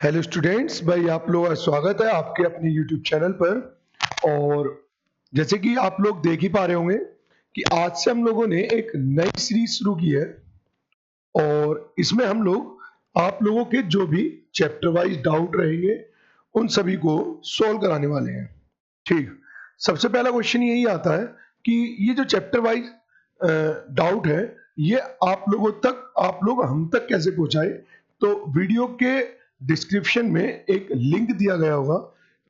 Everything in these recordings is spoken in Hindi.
हेलो स्टूडेंट्स, भाई आप लोगों का स्वागत है आपके अपने यूट्यूब चैनल पर। और जैसे कि आप लोग देख ही पा रहे होंगे कि आज से हम लोगों ने एक नई सीरीज शुरू की है और इसमें हम लोग आप लोगों के जो भी चैप्टर वाइज डाउट रहेंगे उन सभी को सॉल्व कराने वाले हैं। ठीक, सबसे पहला क्वेश्चन यही आता है कि ये जो चैप्टर वाइज डाउट है ये आप लोगों तक आप लोग हम तक कैसे पहुंचाए। तो वीडियो के डिस्क्रिप्शन में एक लिंक दिया गया होगा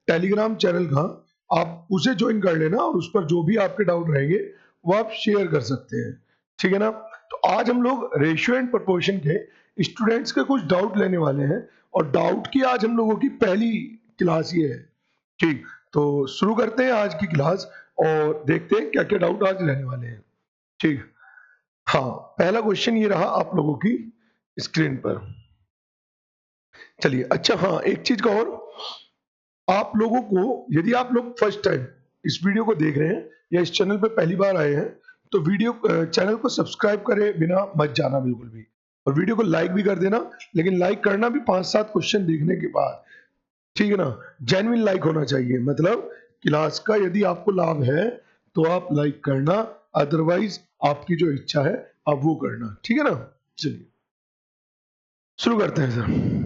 टेलीग्राम चैनल का, आप उसे ज्वाइन कर लेना और उस पर जो भी आपके डाउट रहेंगे वो आप शेयर कर सकते हैं। ठीक है ना। तो आज हम लोग रेशियो एंड प्रोपोर्शन के स्टूडेंट्स के कुछ डाउट लेने वाले हैं और डाउट की आज हम लोगों की पहली क्लास ये है। ठीक, तो शुरू करते हैं आज की क्लास और देखते हैं क्या क्या डाउट आज रहने वाले हैं। ठीक, हाँ, पहला क्वेश्चन ये रहा आप लोगों की स्क्रीन पर। चलिए, अच्छा हाँ, एक चीज का और, आप लोगों को यदि आप लोग फर्स्ट टाइम इस वीडियो को देख रहे हैं या इस चैनल पर पहली बार आए हैं तो वीडियो चैनल को सब्सक्राइब करे बिना मत जाना बिल्कुल भी, और वीडियो को लाइक भी कर देना, लेकिन लाइक करना भी 5-7 क्वेश्चन देखने के बाद। ठीक है ना। जेन्युइन लाइक होना चाहिए, मतलब क्लास का यदि आपको लाभ है तो आप लाइक करना, अदरवाइज आपकी जो इच्छा है आप वो करना। ठीक है ना। चलिए शुरू करते हैं सर।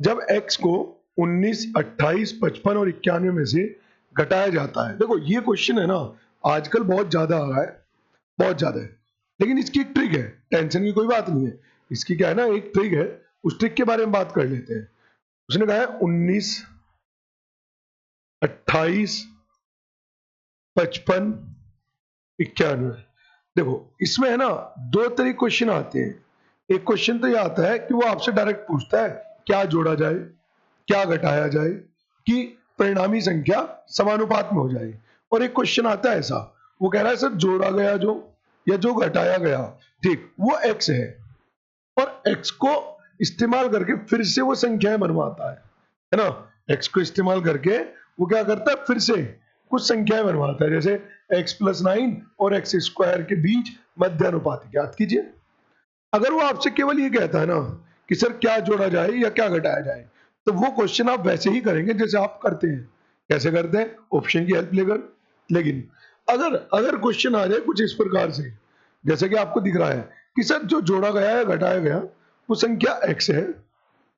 जब x को 19, 28, 55 और 91 में से घटाया जाता है, देखो ये क्वेश्चन है ना, आजकल बहुत ज्यादा आ रहा है, बहुत ज्यादा है, लेकिन इसकी एक ट्रिक है, टेंशन की कोई बात नहीं है। इसकी क्या है ना, एक ट्रिक है, उस ट्रिक के बारे में बात कर लेते हैं। उसने कहा है 19, 28, 55, 91। देखो इसमें है ना दो तरीके क्वेश्चन आते हैं। एक क्वेश्चन तो ये आता है कि वो आपसे डायरेक्ट पूछता है क्या जोड़ा जाए, क्या घटाया जाए कि परिणामी संख्या समानुपात में हो जाए। और एक क्वेश्चन आता है ऐसा, वो कह रहा है सर जोड़ा गया जो या जो घटाया गया, ठीक, वो x है और x को इस्तेमाल करके फिर से वो संख्याएं बनवाता है ना। x को इस्तेमाल करके वो क्या करता है, फिर से कुछ संख्याएं बनवाता है, जैसे x+9 और x स्क्वायर के बीच मध्य अनुपात ज्ञात कीजिए। अगर वो आपसे केवल ये कहता है ना कि सर क्या जोड़ा जाए या क्या घटाया जाए, तो वो क्वेश्चन आप वैसे ही करेंगे जैसे आप करते हैं। कैसे करते हैं, ऑप्शन की हेल्प लेकर। लेकिन अगर अगर क्वेश्चन आ जाए कुछ इस प्रकार से, जैसे कि आपको दिख रहा है कि सर जो जोड़ा गया या घटाया गया वो संख्या x है,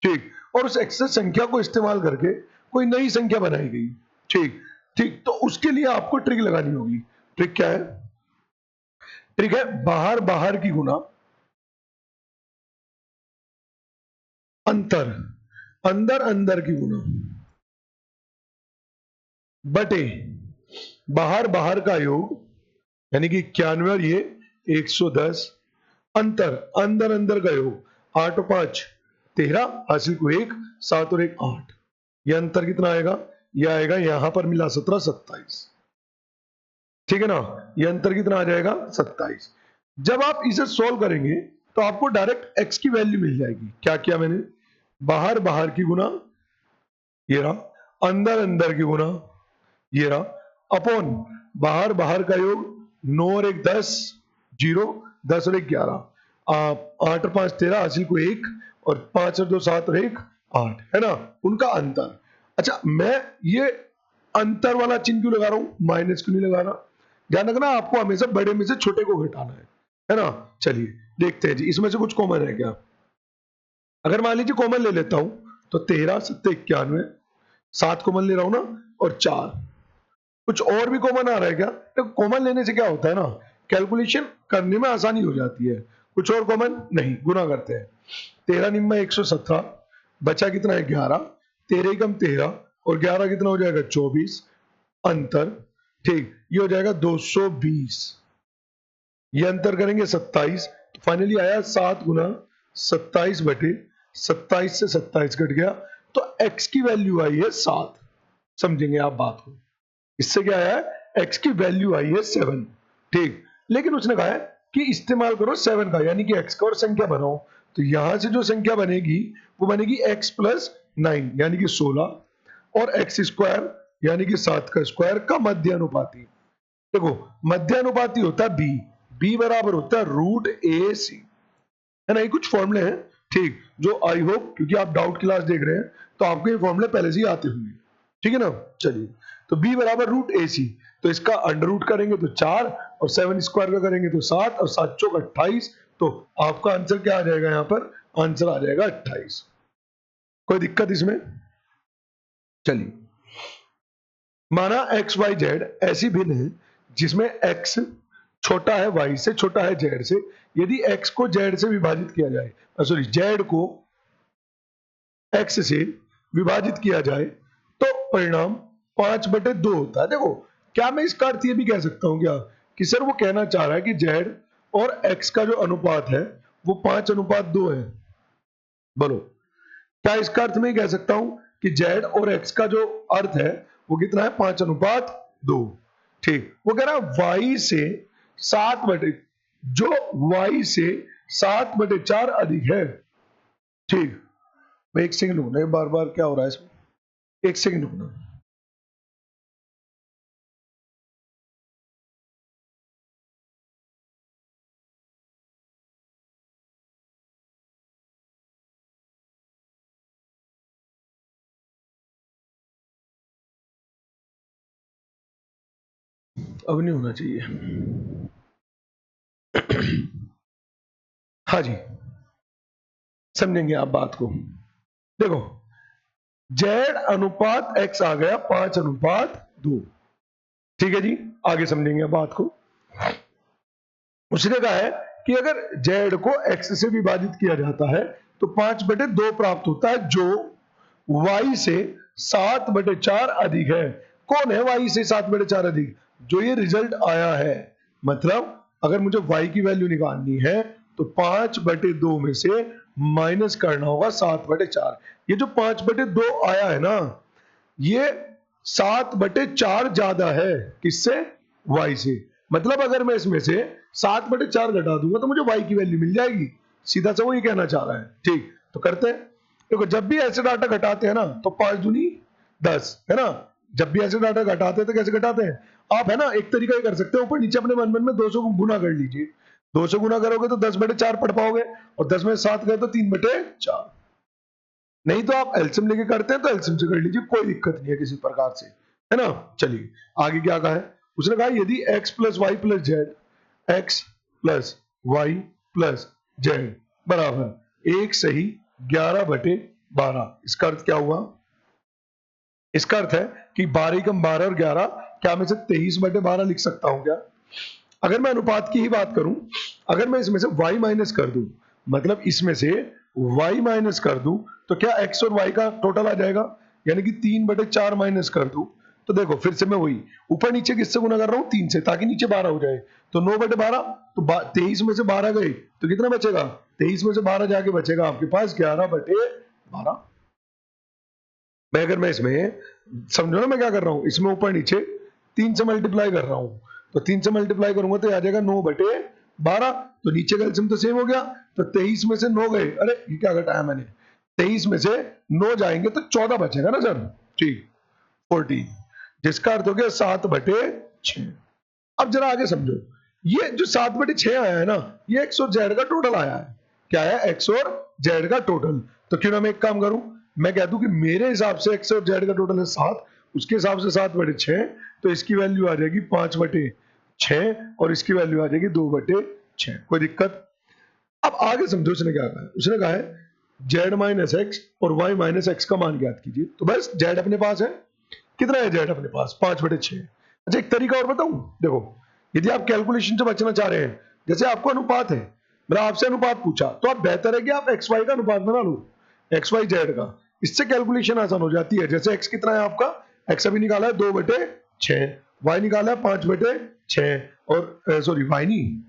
ठीक, और उस x संख्या को इस्तेमाल करके कोई नई संख्या बनाई गई, ठीक ठीक, तो उसके लिए आपको ट्रिक लगानी होगी। ट्रिक क्या है, ट्रिक है बाहर बाहर की गुना अंतर अंदर अंदर की गुना बटे बाहर बाहर का योग, यानी कि 91 और ये 110, अंतर अंदर अंदर का योग, 8 और 5 13, हासिल को 1, 7 और 1 8। ये अंतर कितना आएगा, ये आएगा यहां पर मिला 17, 27। ठीक है ना। ये अंतर कितना आ जाएगा, 27। जब आप इसे सोल्व करेंगे तो आपको डायरेक्ट x की वैल्यू मिल जाएगी। क्या किया मैंने, बाहर बाहर की गुना ये रहा, अंदर अंदर की गुना ये रहा, अपॉन बाहर बाहर का योग, 9 और 1 10, 0, 10 और 1 11, 8 और 5 13, हासिल को 1, और 5 और 2 7 और 1 8, है ना, उनका अंतर। अच्छा, मैं ये अंतर वाला चिन्ह क्यों लगा रहा हूं, माइनस क्यों नहीं लगा रहा। ध्यान रखना, आपको हमेशा बड़े में से छोटे को घटाना है ना। चलिए देखते हैं जी, इसमें से कुछ कॉमन है क्या। अगर मान लीजिए कॉमन ले लेता हूं तो 13 7 91, 7 कॉमन ले रहा हूं ना, और 4, कुछ और भी कॉमन आ रहा है क्या। तो कॉमन लेने से क्या होता है ना, कैलकुलेशन करने में आसानी हो जाती है। कुछ और कॉमन नहीं, गुना करते हैं। 13 निम्मा 117, बचा कितना है 11, 13 कम 13 और 11 कितना हो जाएगा 24, अंतर, ठीक, ये हो जाएगा 220। ये अंतर करेंगे 27, तो फाइनली आया 7 गुना 27 बटे 27 से 27 कट गया, तो x की वैल्यू आई है 7। समझेंगे आप बात को, इससे क्या आया है, x की वैल्यू आई है 7। ठीक, लेकिन उसने कहा है कि इस्तेमाल करो 7 का, यानी कि x का और संख्या बनाओ। तो यहां से जो संख्या बनेगी वो बनेगी x+9 यानी कि 16 और x स्क्वायर यानी कि 7 का स्क्वायर का मध्य अनुपाती। देखो मध्य अनुपाती होता है b बराबर होता है √ac, है ना। ये कुछ फॉर्मूले हैं, ठीक, जो आई होप क्योंकि आप डाउट क्लास देख रहे हैं तो आपको ये फॉर्मूले पहले से ही आते होंगे, ठीक है ना। चलिए, तो b बराबर रूट ए सी, तो इसका अंडर रूट करेंगे तो 4 और 7 स्क्वायर का करेंगे तो 7 और 7 चौक 28, तो आपका आंसर क्या आ जाएगा, यहाँ पर आंसर आ जाएगा 28। कोई दिक्कत इसमें? चलिए, माना एक्स वाई जेड ऐसी भिन्न है जिसमें x छोटा है y से, छोटा है z से। यदि x को z से विभाजित किया जाए, सॉरी z को x से विभाजित किया जाए तो परिणाम 5/2 होता है। देखो, क्या मैं इसका अर्थ ये भी कह सकता हूं क्या कि सर वो कहना चाह रहा है कि z और x का जो अनुपात है वो 5:2 है। बोलो, क्या इसका अर्थ मैं कह सकता हूं कि z और x का जो अर्थ है वो कितना है, 5:2। ठीक, वो कह रहा है y से 7 जो y से 7/4 अधिक है। ठीक, मैं एक सेकंड रुकना, बार बार क्या हो रहा है इसमें, एक सेकंड रुकना। अब नहीं होना चाहिए। हाँ जी, समझेंगे आप बात को। देखो, z अनुपात x आ गया 5:2। ठीक है जी, आगे समझेंगे बात को। उसने कहा है कि अगर z को x से विभाजित किया जाता है तो 5/2 प्राप्त होता है, जो y से 7/4 अधिक है। कौन है y से 7/4 अधिक? जो ये रिजल्ट आया है। मतलब अगर मुझे y की वैल्यू निकालनी है तो 5/2 में से माइनस करना होगा 7/4। ये जो 5/2 आया है ना, ये 7/4 ज्यादा है किससे, y से। मतलब अगर मैं इसमें से 7/4 घटा दूंगा तो मुझे y की वैल्यू मिल जाएगी। सीधा सा वो ये कहना चाह रहा है। ठीक, तो करते हैं। देखो, जब भी ऐसे डाटा घटाते हैं ना तो 5 दूनी 10 है ना। जब भी ऐसे डाटा घटाते हैं तो कैसे घटाते हैं आप, है ना, एक तरीका ये कर सकते हो, ऊपर नीचे अपने मन मन में 200 को गुना कर लीजिए। 200 गुना करोगे तो 10/4 पढ़ पाओगे, और 10 में 7 गए तो 3/4। नहीं तो आप एलसीएम लेके करते हैं तो एलसीएम से कर लीजिए, कोई दिक्कत नहीं है किसी प्रकार से, है ना। चलिए, आगे क्या कहा है, उसने कहा यदि x plus Y plus Z, x plus Y plus Z बराबर 1 सही 11/12। इसका अर्थ क्या हुआ? इसका अर्थ है कि 12 और 11, क्या मैं इसे 23/12 लिख सकता हूं क्या? अगर मैं अनुपात की ही बात करूं, अगर मैं इसमें से y माइनस कर दूं, मतलब इसमें से y माइनस कर दूं, तो क्या x और y का टोटल आ जाएगा, यानी कि 3/4 माइनस कर दूं, तो देखो फिर से मैं वही ऊपर नीचे किससे गुना कर रहा हूं, 3 से, ताकि नीचे 12 हो जाए। तो 9/12, तो 23 में से 12 गए तो कितना बचेगा, 23 में से 12 जाके बचेगा आपके पास 11/12। मैं इसमें समझो ना मैं क्या कर रहा हूं, इसमें ऊपर नीचे 3 से मल्टीप्लाई कर रहा हूं, तो 3 से मल्टीप्लाई करूंगा तो आ जाएगा 9/12। तो नीचे का एलसीएम तो सेम हो गया, तो 23 में से 9 गए, अरे ये क्या घटाया मैंने, 23 में से 9 जाएंगे तो 14 बचेगा ना सर। ठीक, 14, जिसका अर्थ हो गया 7/6। अब जरा आगे समझो, ये जो 7/6 आया है ना, ये एक्स और जेड का टोटल आया है। क्या है, एक्स और जेड का टोटल। तो क्यों ना मैं एक काम करूं, मैं कह दूं कि मेरे हिसाब से एक्स और जेड का टोटल है 7, उसके हिसाब से 7/6, तो इसकी वैल्यू आ जाएगी 5/6 और इसकी वैल्यू आ जाएगी 2/6। कोई दिक्कत? अब आगे समझो उसने क्या कहा है, उसने कहा है जेड माइनस एक्स और वाई माइनस एक्स का मान ज्ञात कीजिए। तो बस जेड अपने पास है, कितना है जेड अपने पास, 5/6। अच्छा, एक तरीका और बताऊं, देखो यदि आप कैलकुलेशन से बचना चाह रहे हैं, जैसे आपको अनुपात है, मैंने आपसे अनुपात पूछा, तो आप बेहतर है कि आप एक्स वाई का अनुपात बना लो, एक्स वाई जेड का। इससे कैलकुलेशन आसान हो जाती है। जैसे एक्स कितना है आपका, एक्स अभी निकाला है 2/6, वाई निकाला है 5/6, और सॉरी वाई नहीं,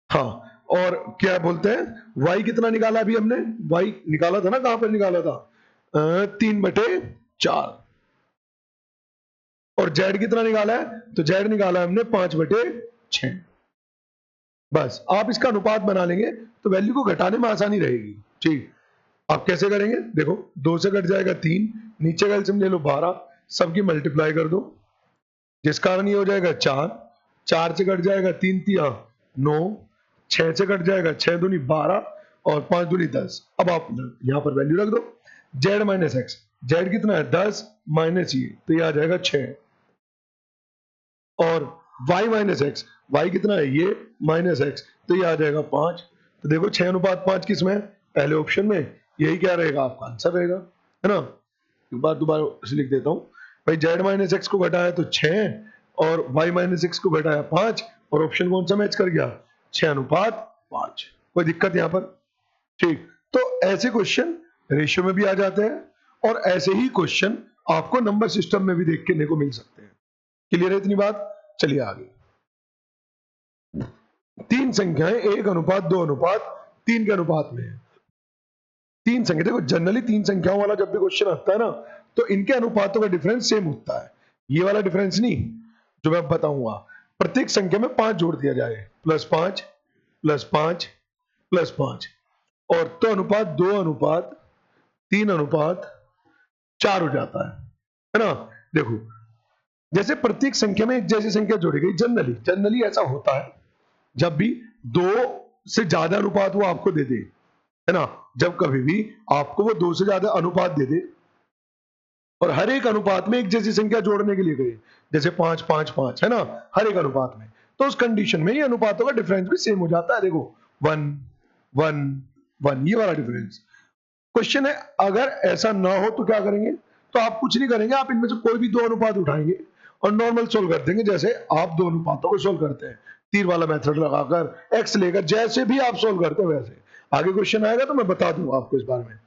हाँ, और क्या बोलते हैं, वाई कितना निकाला अभी हमने, वाई निकाला था ना, कहां पर निकाला था, 3/4। और जेड कितना निकाला है, तो जेड निकाला हमने 5/6। बस आप इसका अनुपात बना लेंगे तो वैल्यू को घटाने में आसानी रहेगी। ठीक, आप कैसे करेंगे, देखो 2 से घट जाएगा 3, नीचे का एलसीएम ले लो 12, सबकी मल्टीप्लाई कर दो, जिस कारण ये हो जाएगा 4, 4 से घट जाएगा 3 × 9, 6 से कट जाएगा, 6 दूनी 12 और 5 दूनी 10। अब आप यहाँ पर वैल्यू रख दो, z माइनस एक्स, z कितना है 10 माइनस ये, तो ये आ जाएगा 6, और y माइनस एक्स, y कितना है ये माइनस एक्स, तो ये आ जाएगा 5। तो देखो 6:5 किस में है, पहले ऑप्शन में, यही क्या रहेगा आपका आंसर रहेगा, है ना। एक बार दोबारा से लिख देता हूँ भाई, z माइनस एक्स को घटाया तो 6 और y माइनस एक्स को घटाया 5, और ऑप्शन कौन सा मैच कर गया, 6:5। कोई दिक्कत यहाँ पर, ठीक। तो ऐसे क्वेश्चन रेशियो में भी आ जाते हैं और ऐसे ही क्वेश्चन आपको नंबर सिस्टम में भी देखने को मिल सकते हैं। क्लियर है इतनी बात, चलिए आगे। 3 संख्याएं 1:2:3 के अनुपात में है। 3 संख्या, देखो जनरली 3 संख्याओं वाला जब भी क्वेश्चन आता है ना, तो इनके अनुपातों का डिफरेंस सेम होता है, ये वाला डिफरेंस नहीं जो मैं बताऊंगा। प्रत्येक संख्या में 5 जोड़ दिया जाए, +5 +5 +5, और तो अनुपात 2:3:4 हो जाता है ना। देखो जैसे प्रत्येक संख्या में एक जैसी संख्या जोड़ी गई, जनरली ऐसा होता है जब भी 2 से ज्यादा अनुपात वो आपको दे दे, है ना, जब कभी भी आपको वो 2 से ज्यादा अनुपात दे दे और हर एक अनुपात में एक जैसी संख्या जोड़ने के लिए गए, जैसे 5 5 5, है ना, हर एक अनुपात में, तो उस कंडीशन में ये अनुपातों का डिफरेंस भी सेम हो जाता है। देखो 1 1 1, ये वाला डिफरेंस। क्वेश्चन है अगर ऐसा ना हो तो क्या करेंगे, तो आप कुछ नहीं करेंगे, आप इनमें से कोई भी 2 अनुपात उठाएंगे और नॉर्मल सोल्व कर देंगे, जैसे आप 2 अनुपातों को सोल्व करते हैं, तीर वाला मेथड लगाकर, एक्स लेकर, जैसे भी आप सोल्व करते हैं वैसे। आगे क्वेश्चन आएगा तो मैं बता दूंगा आपको इस बारे में,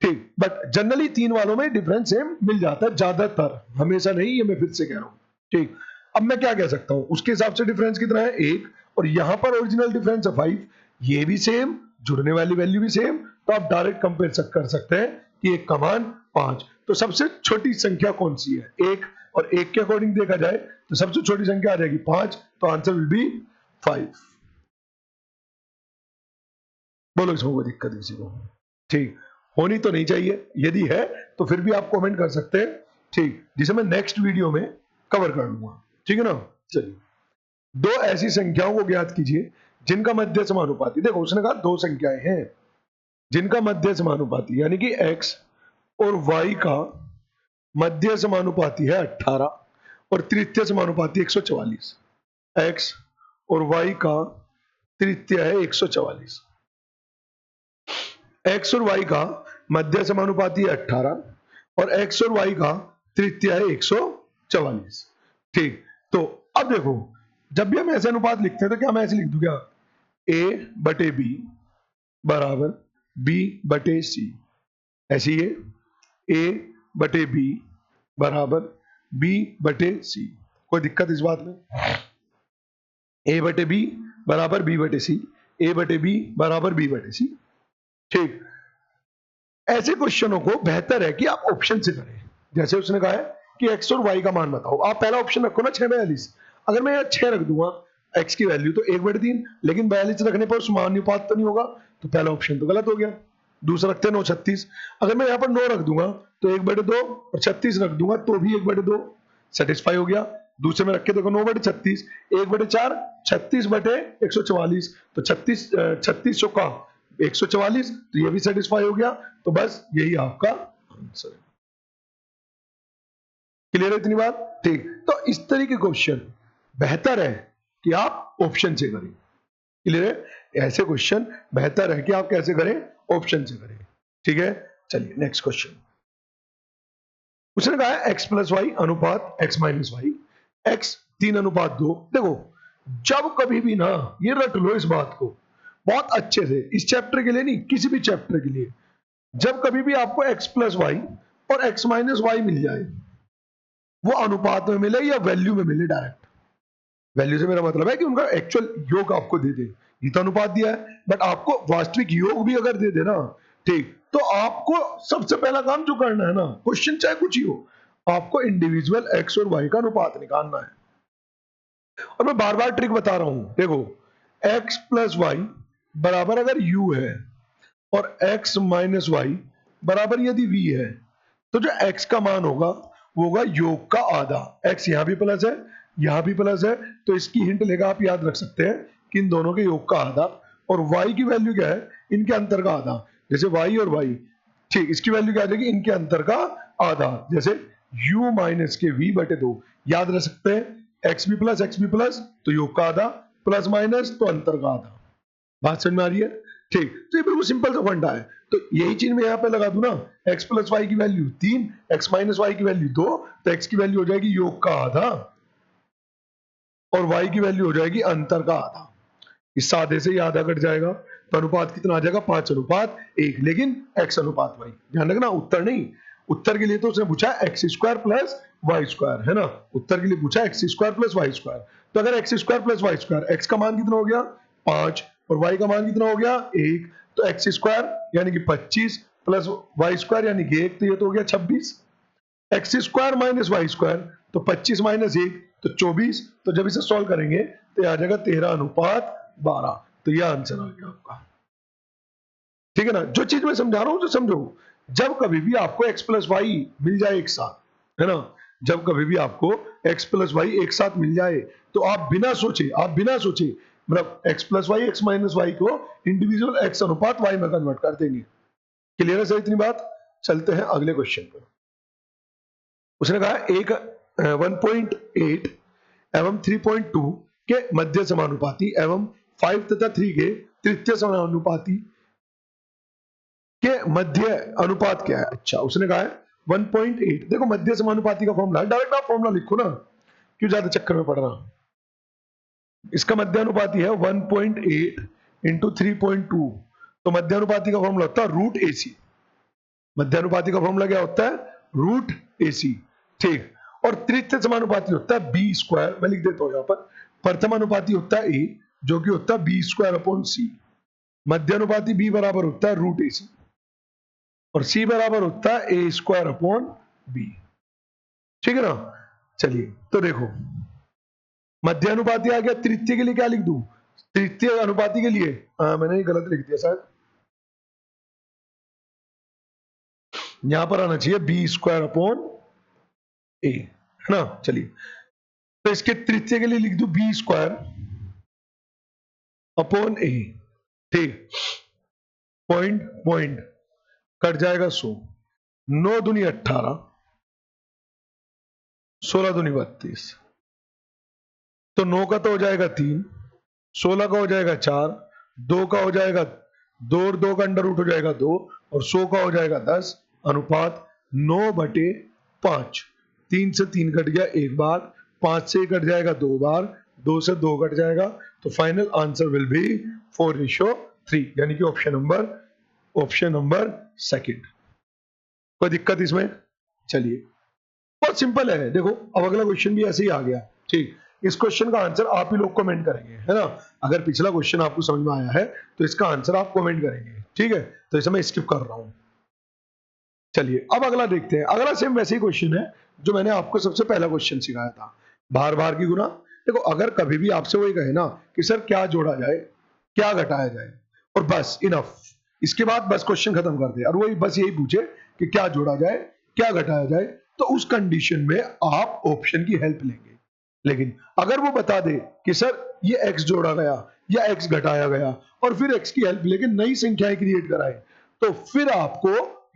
ठीक। बट जनरली 3 वालों में डिफरेंस सेम मिल जाता है, ज्यादातर, हमेशा नहीं, ये मैं फिर से कह रहा हूं, ठीक। अब मैं क्या कह सकता हूं, उसके हिसाब से डिफरेंस कितना है 1, और यहां पर ओरिजिनल डिफरेंस है 5, ये भी सेम, जुड़ने वाली वैल्यू भी सेम, तो आप डायरेक्ट कंपेयर कर सकते हैं कि 1 का मान 5। तो सबसे छोटी संख्या कौन सी है, 1, और 1 के अकॉर्डिंग देखा जाए तो सबसे छोटी संख्या आ जाएगी 5, तो आंसर विल बी 5। बोलो इसमें कोई दिक्कत किसी को, ठीक। होनी तो नहीं चाहिए, यदि है तो फिर भी आप कमेंट कर सकते हैं, ठीक, जिसे मैं नेक्स्ट वीडियो में कवर कर लूंगा, ठीक है ना। चलिए, 2 ऐसी संख्याओं को ज्ञात कीजिए जिनका मध्य समानुपाती, देखो उसने कहा 2 संख्याएं हैं जिनका मध्य समानुपाती, यानी कि x और y का मध्य समानुपाती है 18 और तृतीय समानुपाती 144। x और y का तृतीय है 144, x और y का मध्य समानुपाती है 18 और x और y का तृतीय है 144, ठीक। तो अब देखो, जब भी हम ऐसे अनुपात लिखते हैं तो क्या मैं ऐसे लिख दूं क्या, a/b बराबर b/c, ऐसे ही a/b बराबर b/c। कोई दिक्कत इस बात में, a/b बराबर b/c, a/b बराबर b/c, ठीक। ऐसे क्वेश्चनों को बेहतर है कि आप ऑप्शन से करें, जैसे उसने कहा है कि x और y का मान बताओ, आप पहला ऑप्शन रखो ना 6/42, अगर मैं यहाँ 6 रख दूंगा x की वैल्यू तो 1/3, लेकिन 42 रखने पर समानुपात तो नहीं होगा, तो पहला ऑप्शन तो गलत हो गया। दूसरा रखते हैं 9/36, अगर मैं यहाँ पर 9 रख दूंगा तो 1/2 और 36 रख दूंगा तो भी 1/2, सेटिस्फाई हो गया। दूसरे में रख के देखो 9/36, 1/4, 36/144, तो 36 चौका 144, तो ये भी सेटिस्फाई हो गया। तो बस यही आपका आंसर है। क्लियर है इतनी बात, ठीक। तो इस तरीके क्वेश्चन बेहतर है कि आप ऑप्शन से करें, क्लियर है, ऐसे क्वेश्चन बेहतर है कि आप कैसे करें, ऑप्शन से करें, ठीक है। चलिए नेक्स्ट क्वेश्चन, उसने कहा है x + y अनुपात x - y, x 3:2। देखो जब कभी भी ना, ये रट लो इस बात को बहुत अच्छे से, इस चैप्टर के लिए नहीं, किसी भी चैप्टर के लिए, जब कभी भी आपको x + y और x - y मिल जाए, वो अनुपात में मिले या वैल्यू में मिले, डायरेक्ट वैल्यू से मेरा मतलब है कि उनका एक्चुअल योग आपको दे दे, ये तो अनुपात दिया है, बट आपको वास्तविक योग भी अगर दे दे ना, ठीक, तो आपको सबसे पहला काम जो करना है ना, क्वेश्चन चाहे कुछ ही हो, आपको इंडिविजुअल x और y का अनुपात निकालना है। और मैं बार बार ट्रिक बता रहा हूं, देखो x + y बराबर अगर u है और x - y बराबर यदि v है, तो जो x का मान होगा वो होगा योग का आधा। x यहां भी प्लस है, यहां भी प्लस है, तो इसकी हिंट लेकर आप याद रख सकते हैं कि इन दोनों के योग का आधा, और y की वैल्यू क्या है, इनके अंतर का आधा। जैसे y और y, ठीक, इसकी वैल्यू क्या आ जाएगी, इनके अंतर का आधा। जैसे u माइनस के v बटे 2, याद रख सकते हैं एक्स बी प्लस तो योग का आधा, प्लस माइनस तो अंतर का आधा। बात समझ में आ रही है? ठीक, तो ये बिल्कुल सिंपल सा फंडा है। तो यही चीज मैं यहाँ पे लगा दूं ना, x प्लस वाई की वैल्यू 3, x माइनस वाई की वैल्यू 2, तो x की वैल्यू हो जाएगी योग का आधा और y की वैल्यू हो जाएगी अंतर का आधा। इस आधे से ही आधा कट जाएगा, तो अनुपात कितना आ जाएगा, 5:1, लेकिन x अनुपात y। ध्यान रखना, उत्तर नहीं, उत्तर के लिए तो उसने पूछा X square plus Y square, है ना, उत्तर के लिए पूछा X square plus Y square. तो अगर X square plus Y square, X का मान कितना हो गया 5 और वाई का मान कितना हो गया 1, तो एक्स स्क्वायर यानी कि 25 प्लस वाई स्क्वायर यानी कि 1, तो ये तो हो गया 26। X square minus Y square, तो 25 माइनस 1 तो 24, तो जब इसे सॉल्व करेंगे तो ये आ जाएगा 13:12। तो यह आंसर आ गया आपका। ठीक है ना, जो चीज मैं समझा रहा हूं जो समझो। जब कभी भी आपको x प्लस वाई मिल जाए एक साथ, है ना, जब कभी भी आपको x प्लस वाई एक साथ मिल जाए, तो आप बिना सोचे मतलब x plus Y X minus Y को इंडिविजुअल x अनुपात y में कन्वर्ट कर देंगे। क्लियर है सर इतनी बात? चलते हैं अगले क्वेश्चन पर। उसने कहा एक 1.8 एवं 3.2 के मध्य समानुपाती एवं 5 तथा 3 के तृतीय समानुपाती के मध्य अनुपात क्या है। अच्छा, उसने कहा है 1.8। देखो मध्य समानुपाती का फॉर्मूला, डायरेक्ट आप फॉर्मूला लिखो ना, क्यों ज्यादा चक्कर में पड़ रहा। इसका मध्य अनुपाती है 1.8 इंटू 3.2, तो मध्य अनुपाती का फॉर्मूला होता है रूट AC। मध्य अनुपाती का फॉर्मूला क्या होता है, रूट AC। ठीक, और तृतीय समानुपाती होता है बी स्क्वायर, मैं लिख देता हूं यहां पर। प्रथम अनुपाती होता है A, जो कि होता है बी स्क्वायर अपॉन सी। मध्य अनुपाती B बराबर होता है रूट AC, और C बराबर होता है ए स्क्वायर अपॉन बी। ठीक है ना, चलिए तो देखो मध्य अनुपाती आ गया, तृतीय के लिए क्या लिख दूं, तृतीय अनुपाती के लिए मैंने ये गलत लिख दिया शायद, यहां पर आना चाहिए बी स्क्वायर अपॉन ए, है ना। चलिए तो इसके तृतीय के लिए लिख दूं बी स्क्वायर अपॉन ए। ठीक, पॉइंट पॉइंट कट जाएगा 100, 9 दूनी 18, 16 दूनी 32, तो 9 का तो हो जाएगा 3, 16 का हो जाएगा 4, 2 का हो जाएगा 2 और 2 का अंडर रूट हो जाएगा 2, और 100 का हो जाएगा 10। अनुपात 9/5। 3 से 3 कट गया एक बार, 5 से कट जाएगा 2 बार, 2 से 2 कट जाएगा, तो फाइनल आंसर विल बी 4:3, यानी कि ऑप्शन नंबर सेकंड। कोई दिक्कत इसमें? चलिए बहुत सिंपल है, देखो अब अगला क्वेश्चन भी ऐसे ही आ गया। ठीक, इस क्वेश्चन का आंसर आप ही लोग कमेंट करेंगे, है ना। अगर पिछला क्वेश्चन आपको समझ में आया है तो इसका आंसर आप कमेंट करेंगे, ठीक है, तो इसे मैं स्किप कर रहा हूं। चलिए अब अगला देखते हैं। अगला सेम वैसे ही क्वेश्चन है जो मैंने आपको सबसे पहला क्वेश्चन सिखाया था, बार बार की गुना। देखो अगर कभी भी आपसे वही कहे ना कि सर क्या जोड़ा जाए क्या घटाया जाए, और बस इनफ, इसके बाद बस क्वेश्चन खत्म कर दे, और वही बस यही पूछे कि क्या जोड़ा जाए क्या घटाया जाए, तो उस कंडीशन में आप ऑप्शन की हेल्प लेंगे। लेकिन अगर वो बता दे कि सर ये x जोड़ा गया या x घटाया गया, और फिर x की हेल्प लेके नई संख्याएं क्रिएट कराए, तो फिर आपको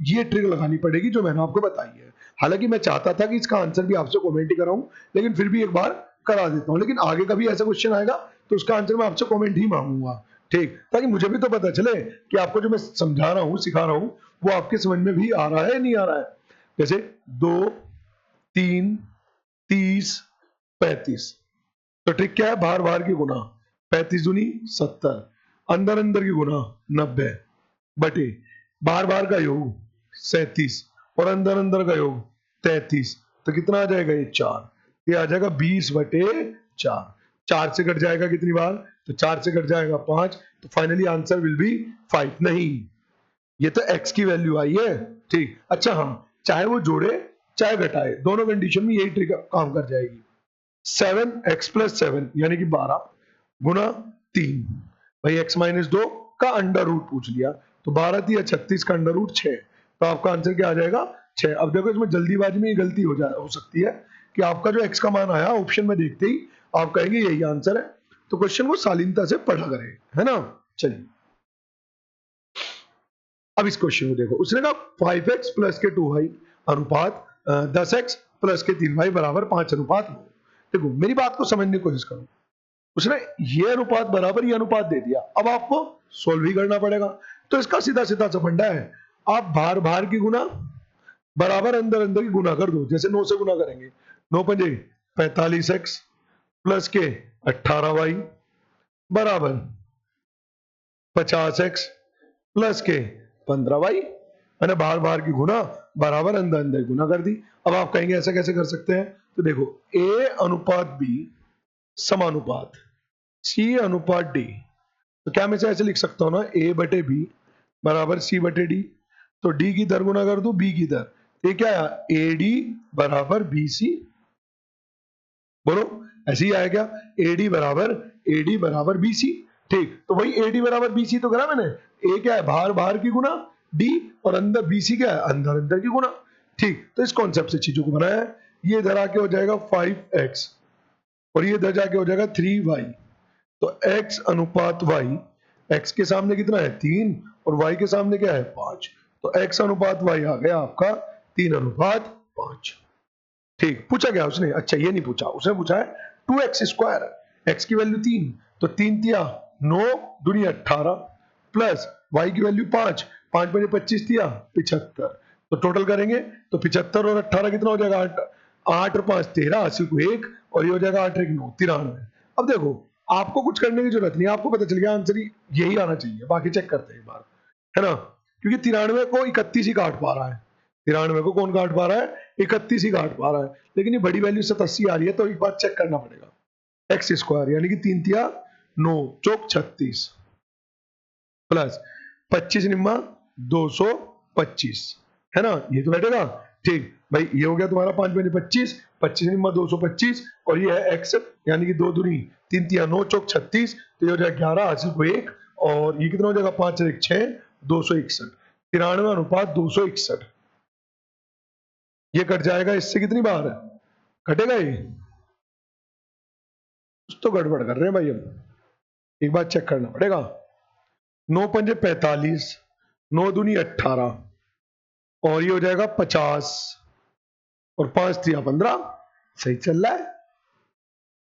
ये ट्रिक लगानी पड़ेगी जो मैंने आपको बताई है। हालांकि मैं चाहता था कि इसका आंसर भी आपसे कमेंट ही कराऊं, लेकिन फिर भी एक बार करा देता हूं। लेकिन आगे कभी ऐसा क्वेश्चन आएगा तो उसका आंसर मैं आपसे कमेंट ही मांगूंगा, ठीक, ताकि मुझे भी तो पता चले कि आपको जो मैं समझा रहा हूं सिखा रहा हूं वो आपके समझ में भी आ रहा है नहीं आ रहा है। जैसे 2, 3, 30, 35, तो ट्रिक क्या है, बाहर बाहर की गुना, 35 दूनी 70, अंदर अंदर की गुना 90 बटे बाहर बाहर का योग 37, और अंदर अंदर का योग 33, तो कितना आ जाएगा ये 4, ये आ जाएगा 20/4। 4 से कट जाएगा कितनी बार, तो 4 से कट जाएगा 5, तो फाइनली आंसर विल बी 5। नहीं, ये तो x की वैल्यू आई है, ठीक। अच्छा हाँ, चाहे वो जोड़े चाहे घटाए, दोनों कंडीशन में यही ट्रिक काम कर जाएगी। 7x + 7 यानी कि 12 गुना 3, भाई x - 2 का अंडर रूट पूछ लिया, तो 12 × 36 का अंडर रूट 6, तो आपका आंसर क्या आ जाएगा 6। अब देखो इसमें जल्दीबाजी में ये गलती हो सकती है कि आपका जो x का मान आया ऑप्शन में देखते ही आप कहेंगे यही आंसर है, तो क्वेश्चन को शालीनता से पढ़ा करें, है ना। चलिए अब इस क्वेश्चन को देखो, उसने कहा 5x प्लस के 2y अनुपात 10x प्लस के 3y बराबर 5 अनुपात 9। देखो मेरी बात को समझने की कोशिश करो, उसने ये अनुपात बराबर ये अनुपात दे दिया, अब आपको सोल्व भी करना पड़ेगा। तो इसका सीधा सीधा सा फंडा है, आप बाहर बाहर की गुना बराबर अंदर अंदर की गुना कर दो। जैसे 9 से गुना करेंगे, 9 पंजे 45x प्लस के 18y बराबर 50x प्लस के 15y। मैंने बाहर बाहर की गुना बराबर अंदर अंदर गुना कर दी। अब आप कहेंगे ऐसा कैसे कर सकते हैं, तो देखो a अनुपात b समानुपात c अनुपात d। तो क्या मैं इसे ऐसे लिख सकता हूं ना, a बटे b बराबर c बटे d। तो d की दर गुना कर दो b की दर, ये क्या आया ad बराबर bc। बोलो ऐसे ही आया क्या, ad बराबर bc। ठीक, तो वही ad बराबर bc तो करा मैंने, a क्या है बाहर बाहर की गुना d और अंदर bc क्या है अंदर अंदर की गुना। ठीक, तो इस कॉन्सेप्ट से चीजों को बनाया है। ये इधर आके हो जाएगा 5x और ये इधर जाके हो जाएगा 3y। तो x अनुपात y, x के सामने कितना है 3 और y के सामने क्या है 5। तो x अनुपात y आ गया आपका 3 अनुपात 5। ठीक, पूछा गया उसने, अच्छा ये नहीं पूछा, उसने पूछा है 2x स्क्वायर, x की वैल्यू 3, तो 3 तिया 9 दूनी 18 प्लस y की वैल्यू 5, 5 बजे 25 तिया 75। तो टोटल करेंगे तो 75 और 18 कितना हो जाएगा 8, 8 और 5 13, 80 को 1 और ये हो जाएगा 8 1 9 93। अब देखो आपको कुछ करने की जरूरत नहीं, आपको पता चल गया आंसर यही आना चाहिए, बाकी चेक करते हैं एक बार, है ना। क्योंकि 93 को 31 ही काट पा रहा है, 93 को कौन काट पा रहा है 31 ही काट पा रहा है, लेकिन ये बड़ी वैल्यू 87 आ रही है, तो एक बार चेक करना पड़ेगा। एक्स स्क्वायर यानी कि 3 तिया 9 चौक 36 प्लस 25 निम्मा 225, है ना, ये तो बैठेगा। ठीक भाई, ये हो गया तुम्हारा 5 बजे 25, 25 निम्मा 225 और ये है x यानी कि 2 दूनी 3 तिया 9 चौक 36, तो ये हो जाएगा 11 80 को 1 और ये कितना हो जाएगा 5 1 6 261। 93 अनुपात 261, ये कट जाएगा इससे कितनी बार कटेगा ये, कुछ तो गड़बड़ कर रहे हैं भाई, हम एक बार चेक करना पड़ेगा। 9 पंजे 45, 9 दूनी 18 और ये हो जाएगा 50 और 5 तिया 15। सही चल रहा है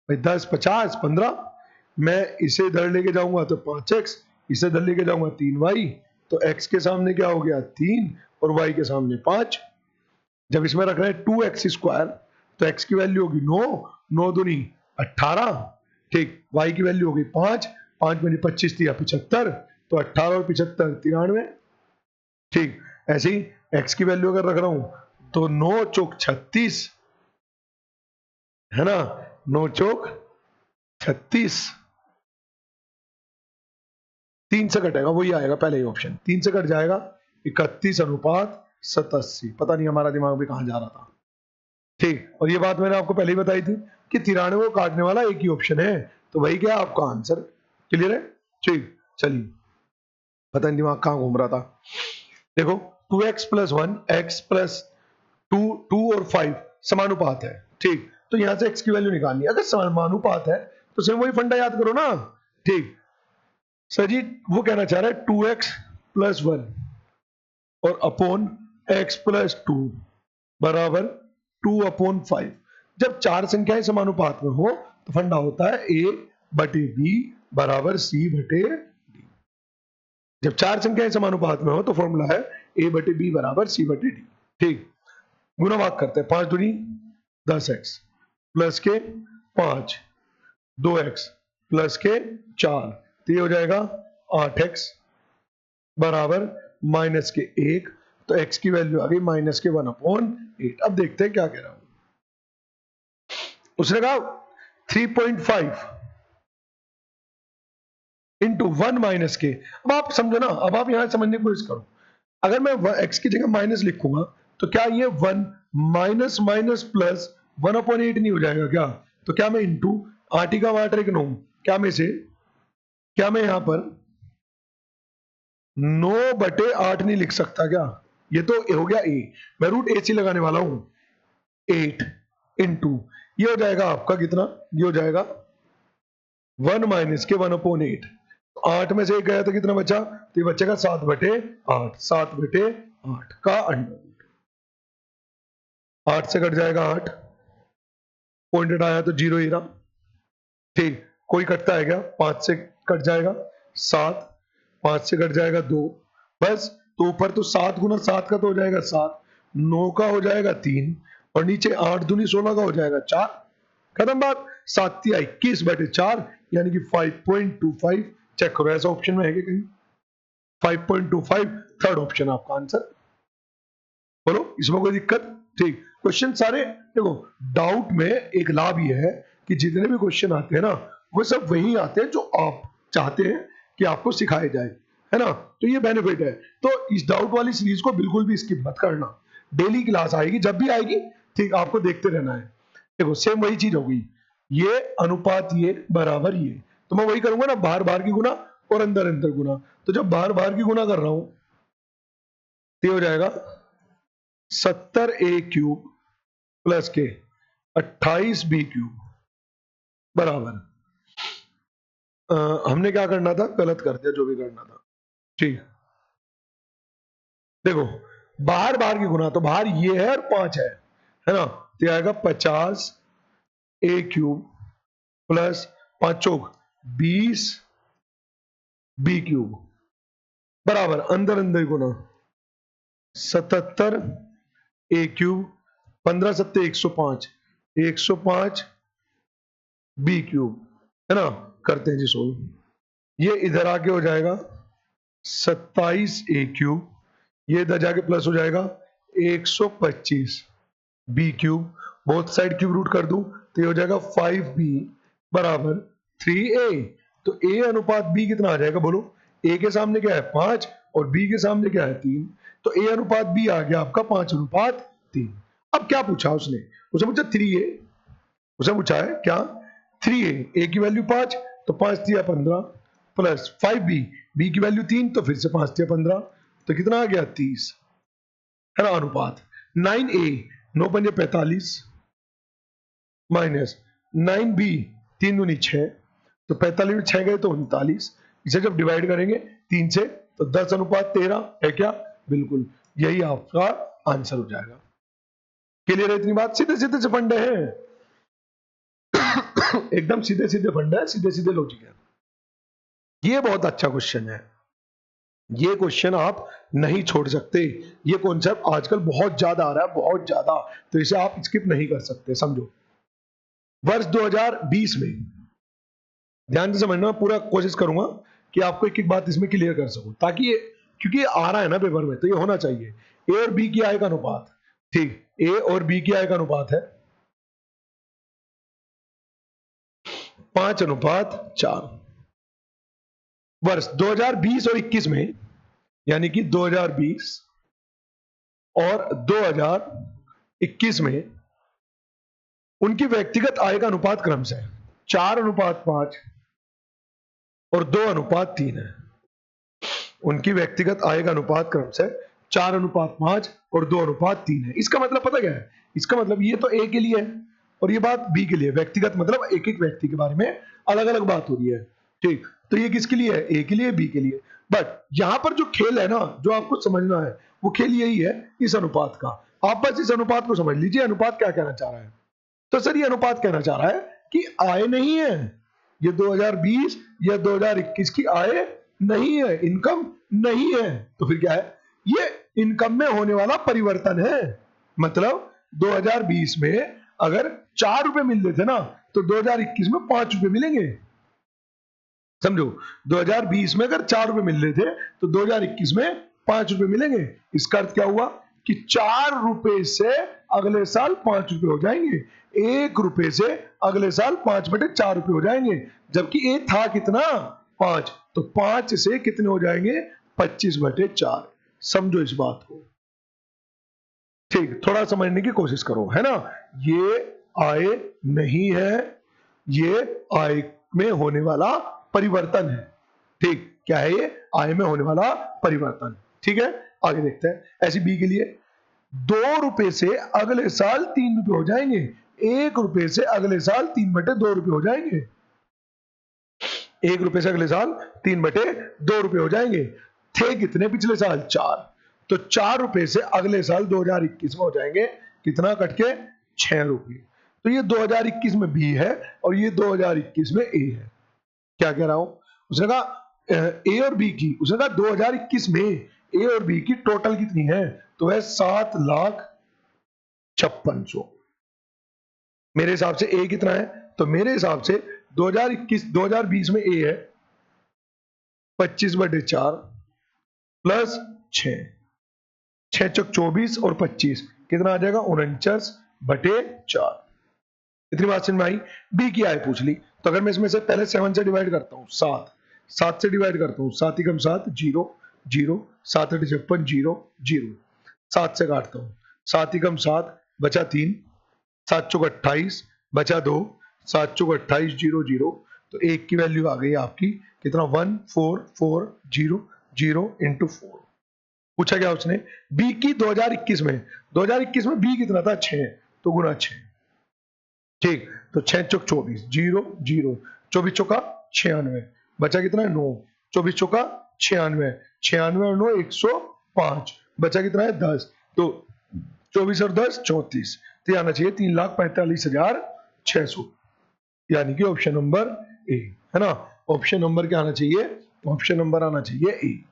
भाई, 10 50 15। मैं इसे इधर लेके जाऊंगा तो 5x, इसे इधर लेके जाऊंगा 3y, तो x के सामने क्या हो गया 3 और y के सामने 5। जब इसमें रख रहे हैं 2x स्क्वायर तो x की वैल्यू होगी 9, 9 दूनी 18। ठीक, y की वैल्यू होगी 5, 5 में 25 दिया 75, तो 18 और 75 93। ठीक, ऐसे ही x की वैल्यू अगर रख रहा हूं तो 9 चौक 36, है ना, 9 चौक 36, 3 से कटेगा वही आएगा पहले ही ऑप्शन, 3 से कट जाएगा 31 अनुपात 87। पता नहीं हमारा दिमाग भी कहां जा रहा था। ठीक, और ये बात मैंने आपको पहले ही बताई थी कि 93 को काटने वाला एक ही ऑप्शन है, तो वही क्या आपका आंसर। क्लियर है। ठीक, चलिए, पता नहीं दिमाग कहां घूम रहा था। देखो 2x प्लस 1 x प्लस 2 2 और 5 समानुपात है। ठीक, तो यहां से x की वैल्यू निकालनी है। अगर समानुपात है तो सिर्फ वही फंडा याद करो ना। ठीक, सर जी वो कहना चाह रहा है 2x प्लस 1 और अपॉन x प्लस 2 बराबर 2/5। जब चार संख्याएं समानुपात में हो तो फंडा होता है a बटे b बराबर c बटे d। जब चार संख्याएं समानुपात में हो तो फॉर्मूला है a बटे b बराबर c बटे d। ठीक, गुना भाग करते हैं, 5 दूनी 10x प्लस के 5 2x प्लस के 4, तो ये हो जाएगा 8x बराबर माइनस के 1। तो x की वैल्यू आ गई माइनस के 1/8। अब देखते हैं क्या कह रहा हूं। उसने कहा 3.5 इंटू 1 माइनस के। अब आप समझो ना, अब आप यहां समझने की कोशिश करो, अगर मैं x की जगह माइनस लिखूंगा तो क्या ये 1 माइनस माइनस प्लस 1/8 नहीं हो जाएगा क्या। तो क्या मैं इंटू 8 का 8 एक 9, क्या मैं यहां पर 9/8 नहीं लिख सकता क्या। ये तो हो गया a, मैं रूट a से लगाने वाला हूं 8 इंटू, ये हो जाएगा आपका कितना, ये हो जाएगा 1 माइनस के 1/8। 8 में से 1 गया तो कितना बचा? तो ये बचेगा 7/8। 7/8 का अंडर। 8 से कट जाएगा 8, पॉइंटेड आया तो 0 ही रहा। ठीक, कोई कटता है क्या? 5 से कट जाएगा 7, 5 से कट जाएगा 2, बस। तो ऊपर तो 7 गुना 7 का तो हो जाएगा 7, 9 का हो जाएगा 3, और नीचे 8 दूनी 16 का हो जाएगा 4। खत्म बात। 7×21/4 यानी कि 5.25। चेक करो ऐसा ऑप्शन में है कि कहीं? 5.25 थर्ड ऑप्शन आपका आंसर। बोलो इसमें कोई दिक्कत? ठीक, क्वेश्चन सारे देखो, डाउट में एक लाभ ये है कि जितने भी क्वेश्चन आते हैं ना, वो सब वही आते हैं जो आप चाहते हैं कि आपको सिखाए जाए, है ना? तो ये बेनिफिट है। तो इस डाउट वाली सीरीज को बिल्कुल भी स्किप मत करना। डेली क्लास आएगी, जब भी आएगी, ठीक, आपको देखते रहना है। देखो सेम वही चीज होगी, ये अनुपात ये बराबर ये, तो मैं वही करूंगा ना, बाहर बाहर की गुना और अंदर अंदर गुना। तो जब बाहर बाहर की गुना कर रहा हूं तो ये हो जाएगा 70a³ प्लस के 28b³ बराबर। हमने क्या करना था? गलत कर दिया जो भी करना था। ठीक, देखो बाहर बाहर की गुना, तो बाहर ये है और 5 है ना? तो ये आएगा 50a³ प्लस 5 चौक 20b³ बराबर अंदर अंदर गुना 77a³, 15 सत्ते 105, 105b³ है ना? करते हैं जी सोल्व। ये इधर आके हो जाएगा 27a³, ये इधर जाके प्लस हो जाएगा 125b³। Both side cube root कर दूं तो ये हो जाएगा 5b बराबर 3a। तो a अनुपात b कितना आ जाएगा? बोलो, a के सामने क्या है? 5, और b के सामने क्या है? 3। तो a अनुपात b आ गया आपका 5:3। अब क्या पूछा उसने? उसने पूछा 3a, उसने पूछा है क्या? 3a, a की वैल्यू 5, तो 5 3 15 प्लस 5b, b की वैल्यू 3, तो फिर से 5 3 15, तो कितना आ गया? 30, है ना? अनुपात 9a, 9 पंजे 45 माइनस 9b, 3 दूनी 6, तो 45 में 6 गए तो 39। इसे जब डिवाइड करेंगे 3 से तो 10:13 है क्या? बिल्कुल, यही आपका आंसर हो जाएगा। क्लियर है इतनी बात? सीधे सीधे से फंडे हैं एकदम सीधे सीधे फंडे हैं, सीधे सीधे लॉजिक है। ये बहुत अच्छा क्वेश्चन है, ये क्वेश्चन आप नहीं छोड़ सकते। ये कॉन्सेप्ट आजकल बहुत ज्यादा आ रहा है, बहुत ज्यादा, तो इसे आप स्किप नहीं कर सकते। समझो, वर्ष 2020 में, ध्यान से समझना, पूरा कोशिश करूंगा कि आपको एक एक बात इसमें क्लियर कर सकूं, ताकि ये, क्योंकि ये आ रहा है ना पेपर में, तो ये होना चाहिए। ए और बी की आय का अनुपात, ठीक, ए और बी की आय का अनुपात है 5:4। वर्ष 2020 और 21 में, यानी कि 2020 और 2021 में उनकी व्यक्तिगत आय का अनुपात क्रम से 4:5 और 2:3 है। उनकी व्यक्तिगत आय का अनुपात क्रम से 4:5 और 2:3 है। इसका मतलब पता क्या है? इसका मतलब ये तो ए के लिए है और ये बात बी के लिए। व्यक्तिगत मतलब एक एक व्यक्ति के बारे में अलग अलग बात हो रही है, ठीक। तो ये किसके लिए है? ए के लिए, बी के लिए। बट यहां पर जो खेल है ना, जो आपको समझना है, वो खेल यही है इस अनुपात का। आप बस इस अनुपात को समझ लीजिए, अनुपात क्या कहना चाह रहा है। तो सर ये अनुपात कहना चाह रहा है कि आय नहीं है, ये 2020 या 2021 की आय नहीं है, इनकम नहीं है। तो फिर क्या है? ये इनकम में होने वाला परिवर्तन है। मतलब 2020 में अगर 4 रुपए मिल रहे थे ना, तो 2021 में 5 रुपए मिलेंगे। समझो, 2020 में अगर 4 रुपए मिल रहे थे तो 2021 में 5 रुपए मिलेंगे। इसका अर्थ क्या हुआ कि 4 रुपए से अगले साल 5 रुपए हो जाएंगे, 1 रुपए से अगले साल 5/4 रुपए हो जाएंगे। जबकि ए था कितना? 5, तो 5 से कितने हो जाएंगे? 25/4। समझो इस बात को, ठीक। थोड़ा समझने की कोशिश करो, है ना? ये आय नहीं है, ये आय में होने वाला परिवर्तन है, ठीक। क्या है ये? आय में होने वाला परिवर्तन, ठीक है। आगे देखते हैं। ऐसी बी के लिए 2 रुपए से अगले साल 3 रुपए हो जाएंगे, 1 रुपए से अगले साल 3/2 रुपए हो जाएंगे। 1 रुपए से अगले साल 3/2 रुपए हो जाएंगे। थे कितने पिछले साल? 4। तो 4 रुपए से अगले साल 2021 में हो जाएंगे कितना कट के? 6 रुपए। तो ये 2021 में बी है और ये 2021 में ए है। क्या कह रहा हूं? उसने कहा ए और बी की, उसने कहा 2021 में ए और बी की टोटल कितनी है? तो है 7,56,100। मेरे हिसाब से ए कितना है? तो मेरे हिसाब से 2020 में ए है 25/4 प्लस 6, 6 चौक 24 और 25 कितना आ जाएगा? 49/4। इतनी बात समझ में आई? बी की आय पूछ ली, तो अगर मैं इसमें से पहले 7 से डिवाइड करता हूँ, 7 से डिवाइड करता हूँ, 7 एकम 7, 0 0, 7 8 56, 0 0, 7 से काटता हूँ, 7 एकम 7 बचा 3, 7 चौक 28 बचा 2, 7 चौक 28, 0 0। तो एक की वैल्यू आ गई आपकी कितना? 1440 इंटू 4। पूछा गया उसने बी की 2021 में, 2021 में बी कितना था? 6, तो गुना 6। ठीक, तो 6 चौक 24, 0 0, 24 चौका 96 बचा कितना है? 9, 24 चौका 96, 96 और 9 105 बचा कितना है? 10। तो 24 और 10 34, तो आना चाहिए 3,45,600, यानी कि ऑप्शन नंबर ए है ना। ऑप्शन नंबर क्या आना चाहिए? ऑप्शन नंबर आना चाहिए ए।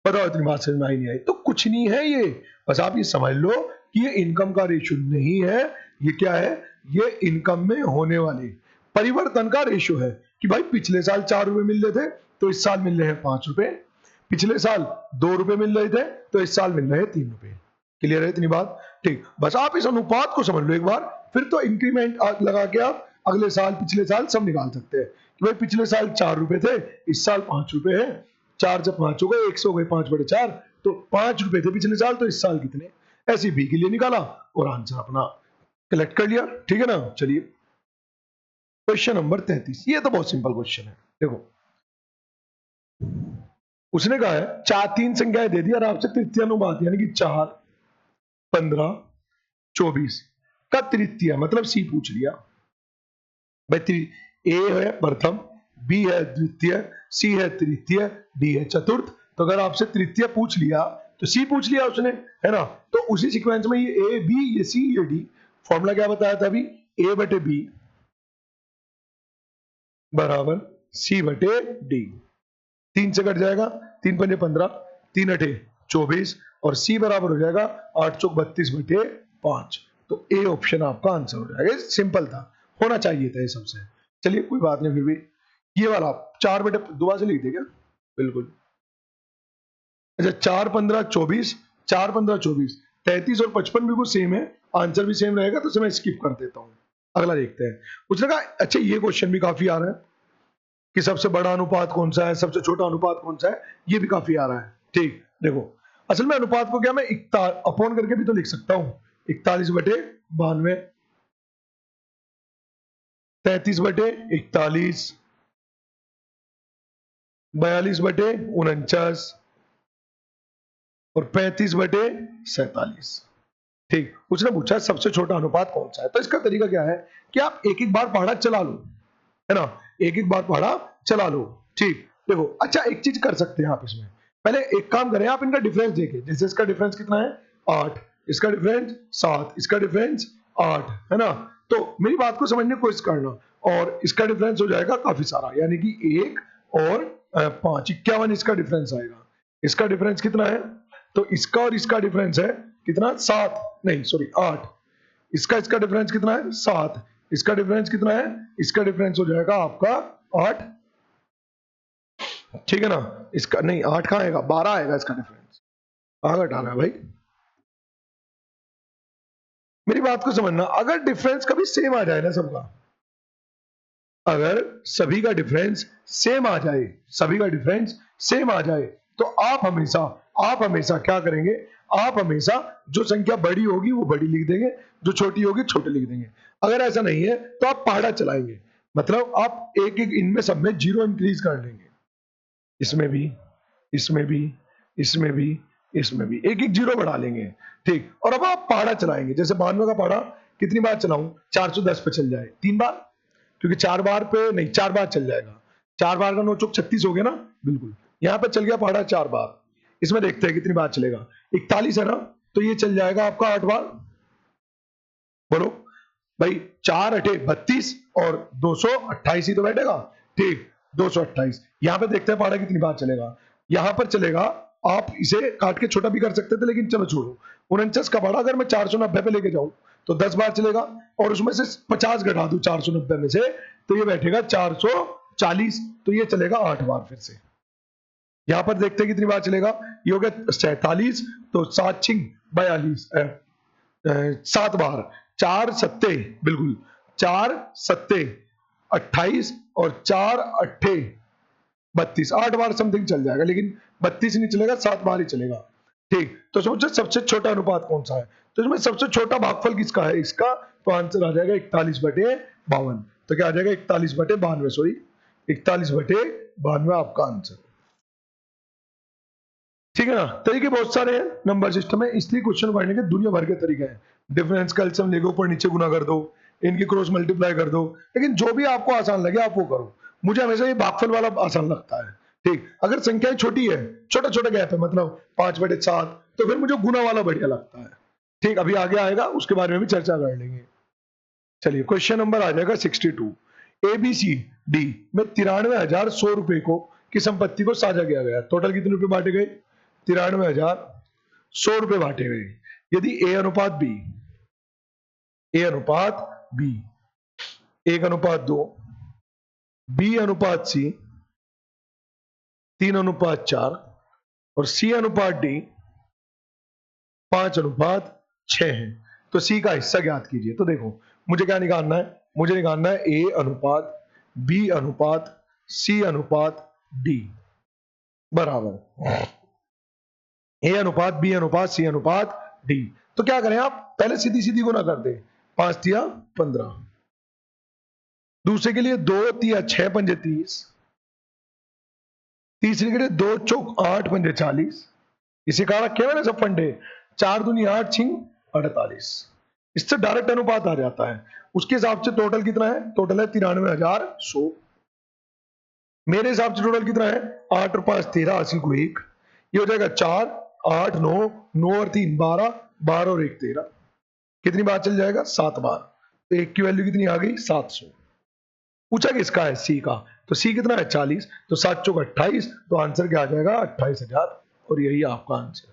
बताओ इतनी बात समझ में आई नहीं आई? तो कुछ नहीं है ये, बस आप ये समझ लो कि ये इनकम का रेशियो नहीं है, ये क्या है? ये इनकम में होने वाले परिवर्तन का रेशियो है कि भाई पिछले साल 4 रुपए मिल रहे थे तो इस साल मिल रहे हैं 5 रुपए, पिछले साल 2 रुपए मिल रहे थे तो इस साल मिल रहे हैं 3 रुपए। क्लियर है इतनी बात? ठीक, बस आप इस अनुपात को समझ लो एक बार, फिर तो इंक्रीमेंट लगा के आप अगले साल पिछले साल सब निकाल सकते हैं कि भाई पिछले साल 4 रुपए थे, इस साल 5 रुपए है, 4 जब 5 हो गए 100 हो गए 5/4, तो 5 रुपए थे पिछले साल, तो इस साल कितने? ऐसे बी के लिए निकाला और आंसर अपना कलेक्ट कर लिया। ठीक है ना। चलिए क्वेश्चन नंबर 33, ये तो बहुत सिंपल क्वेश्चन है। देखो उसने कहा है 3 संख्याएं दे दी और आपसे तृतीय अनुपात यानी कि 4 15 24 का तृतीय मतलब सी पूछ लिया। भाई ए है प्रथम, बी है द्वितीय, सी है तृतीय, डी है चतुर्थ। तो अगर आपसे तृतीय पूछ लिया तो सी पूछ लिया उसने, है ना। तो उसी सीक्वेंस में ये ए बी ये सी ये डी। फॉर्मूला क्या बताया था अभी? ए बटे बी बराबर सी बटे डी। 3 से कट जाएगा, 3 पंजे 15, 3 अठे 24 और सी बराबर हो जाएगा 8 चौक 32/5। तो ए ऑप्शन आपका आंसर हो जाएगा। सिंपल था, होना चाहिए था ये सबसे। चलिए कोई बात नहीं, फिर भी ये वाला 4 बटे दोबारा से लिख दे क्या? बिल्कुल। अच्छा 4 15 24, 4 15 24, 33 और 55 बिल्कुल सेम है, आंसर भी सेम रहेगा, तो इसे मैं स्किप कर देता हूं। अगला देखते हैं। उसने कहा अच्छा ये क्वेश्चन भी काफी आ रहा है कि सबसे बड़ा अनुपात कौन सा है, सबसे छोटा अनुपात कौन सा है, ये भी काफी आ रहा है। ठीक, देखो असल में अनुपात को क्या मैं अपॉन करके भी तो लिख सकता हूं। 41/92, 33/41, 42/49 और 35/47। ठीक, उसने पूछा सबसे छोटा अनुपात कौन सा है। तो इसका तरीका क्या है कि आप एक एक बार पहाड़ा चला लो, है ना, एक एक बार पहाड़ा चला लो। ठीक, देखो अच्छा एक चीज कर सकते हैं आप इसमें, पहले एक काम करें, आप इनका डिफरेंस देखें। जैसे इसका डिफरेंस कितना है? 8, इसका डिफरेंस 7, इसका डिफरेंस 8, है ना। तो मेरी बात को समझने की कोशिश करना, और इसका डिफरेंस हो जाएगा काफी सारा, यानी कि 1 और 5, 51 इसका डिफरेंस आएगा। इसका डिफरेंस कितना है? तो इसका और इसका डिफरेंस है कितना? 7, नहीं सॉरी 8। इसका इसका डिफरेंस कितना है? 7। इसका डिफरेंस कितना है? इसका डिफरेंस हो जाएगा आपका 8। ठीक है ना। इसका नहीं 8 कहां आएगा? 12 आएगा इसका डिफरेंस। कहां घटाना है भाई? मेरी बात को समझना, अगर डिफरेंस कभी सेम आ जाए ना सबका, अगर सभी का डिफरेंस सेम आ जाए, सभी का डिफरेंस सेम आ जाए, तो आप हमेशा क्या करेंगे? आप हमेशा जो संख्या बड़ी होगी वो बड़ी लिख देंगे, जो छोटी होगी छोटी लिख देंगे। अगर ऐसा नहीं है तो आप पहाड़ा चलाएंगे, मतलब आप एक एक इनमें सब में 0 इंक्रीज कर लेंगे। इसमें भी, इसमें भी, इसमें भी, इसमें भी एक एक 0 बढ़ा लेंगे। ठीक, और अब आप पहाड़ा चलाएंगे। जैसे 92 का पहाड़ा कितनी बार चलाऊं? 410 पे चल जाए 3 बार, क्योंकि 4 बार पे नहीं 4 बार चल जाएगा। 4 बार का 9 चौक 36 हो गया ना, बिल्कुल। यहाँ पे चल गया पहाड़ा 4 बार। इसमें देखते हैं कितनी बार चलेगा। 41 है ना, तो ये चल जाएगा आपका 8 बार। बोलो भाई, 4 8 32 और 228 ही तो बैठेगा। ठीक, 228। यहाँ पे देखते हैं पहाड़ा कितनी बार चलेगा। यहाँ पर चलेगा, आप इसे काट के छोटा भी कर सकते थे, लेकिन चलो छोड़ो। 49 का पहाड़ा अगर मैं 490 पे लेके जाऊं तो 10 बार चलेगा, और उसमें से 50 घटा दूं 490 में से, तो ये बैठेगा 440। तो ये चलेगा 8 बार फिर से। यहां पर देखते हैं कितनी बार चलेगा। ये हो गया 47, तो 7 6 42, 7 बार। 4 सत्ते, बिल्कुल 4 सत्ते 28 और 4 अट्ठे 32, 8 बार समथिंग चल जाएगा, लेकिन 32 नहीं चलेगा, 7 बार ही चलेगा। ठीक, तो सोचो सबसे छोटा अनुपात कौन सा है। तो इसमें सबसे छोटा भागफल किसका है इसका, तो आंसर आ जाएगा 41/52। तो क्या आ जाएगा 41/92, सॉरी 41/92 आपका आंसर। ठीक है ना। तरीके बहुत सारे हैं नंबर सिस्टम में, इसलिए क्वेश्चन पढ़ने के दुनिया भर के तरीके हैं। डिफरेंस का एलसीएम लेके ऊपर नीचे गुना कर दो, इनकी क्रॉस मल्टीप्लाई कर दो, लेकिन जो भी आपको आसान लगे आप वो करो। मुझे हमेशा ये भागफल वाला आसान लगता है। ठीक, अगर संख्याएं छोटी है, छोटा छोटा गैप है, मतलब 5/7, तो फिर मुझे गुना वाला बढ़िया लगता है। ठीक, अभी आगे आएगा, उसके बारे में भी चर्चा कर लेंगे। चलिए क्वेश्चन नंबर आ जाएगा 62। ABCD में 93,100 रुपए को की संपत्ति को साझा किया गया। टोटल कितने रुपए बांटे गए, 93,100 रुपए बांटे गए। यदि A अनुपात B, A अनुपात B 1:2, B अनुपात C 3:4 और C अनुपात D 5:6 है, तो C का हिस्सा ज्ञात कीजिए। तो देखो मुझे क्या निकालना है, मुझे निकालना है A अनुपात B अनुपात C अनुपात D बराबर A अनुपात B अनुपात C अनुपात D। तो क्या करें आप, पहले सीधी सीधी गुना कर दे, 5 तिया 15, दूसरे के लिए 2 तिया 6 पंजे 30, तीसरे के लिए 2 चौक 8 पंजे 40, इसे कहा रखे मैंने सब फंडे, 4 दूनी 8 छिंग 48। इससे डायरेक्ट अनुपात आ जाता है। उसके हिसाब से टोटल कितना है, टोटल है 93,100। मेरे हिसाब से टोटल कितना है, 8 और 5 13, हासिल को 1, ये हो जाएगा 4 8 9 9 और 3 12, 12 और 1 13। कितनी बार चल जाएगा, 7 बार। तो 1 की वैल्यू कितनी आ गई, 700। पूछा किसका है, सी का, तो सी कितना है 40, तो 7 चौक 28, तो आंसर क्या आ जाएगा 28,000, और यही आपका आंसर है।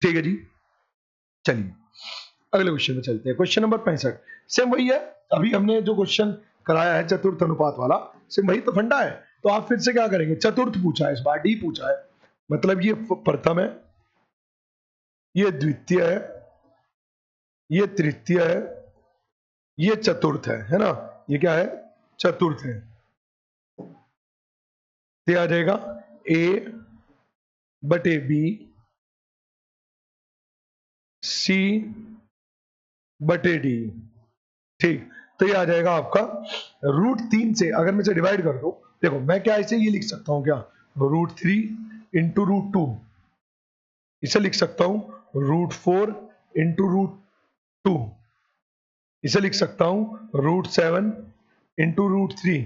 ठीक है जी, चलिए अगले क्वेश्चन में चलते हैं। क्वेश्चन नंबर 65 सेम वही है, अभी हमने जो क्वेश्चन कराया है चतुर्थ अनुपात वाला, सेम वही तो फंडा है। तो आप फिर से क्या करेंगे, चतुर्थ पूछा है, इस बार डी पूछा है, मतलब ये प्रथम है, ये द्वितीय है, ये तृतीय है, ये चतुर्थ है ना, ये क्या है, चतुर्थ है। तो आ जाएगा A/B C/D। ठीक, तो ये आ जाएगा आपका √3 से, अगर मैं इसे डिवाइड कर दूं, देखो मैं क्या इसे ये लिख सकता हूं क्या, √3 इंटू √2, इसे लिख सकता हूं √4 इंटू √2, इसे लिख सकता हूं √7 इंटू √3,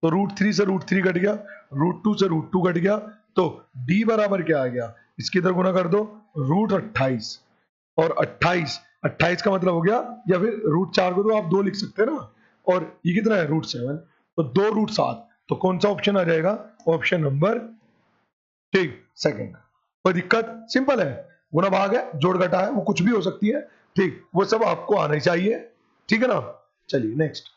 तो √3 से √3 कट गया, √2 से √2 कट गया, तो D बराबर क्या आ गया, इसकी इधर गुना कर दो, √28, और 28 का मतलब हो गया, या फिर √4 को तो आप 2 लिख सकते हैं ना, और ये कितना है √7, तो 2 √7, तो कौन सा ऑप्शन आ जाएगा, ऑप्शन नंबर, ठीक, सेकंड। कोई दिक्कत, सिंपल है, गुना भाग है, जोड़ घटा है, वो कुछ भी हो सकती है। ठीक, वो सब आपको आना ही चाहिए। ठीक है ना। चलिए नेक्स्ट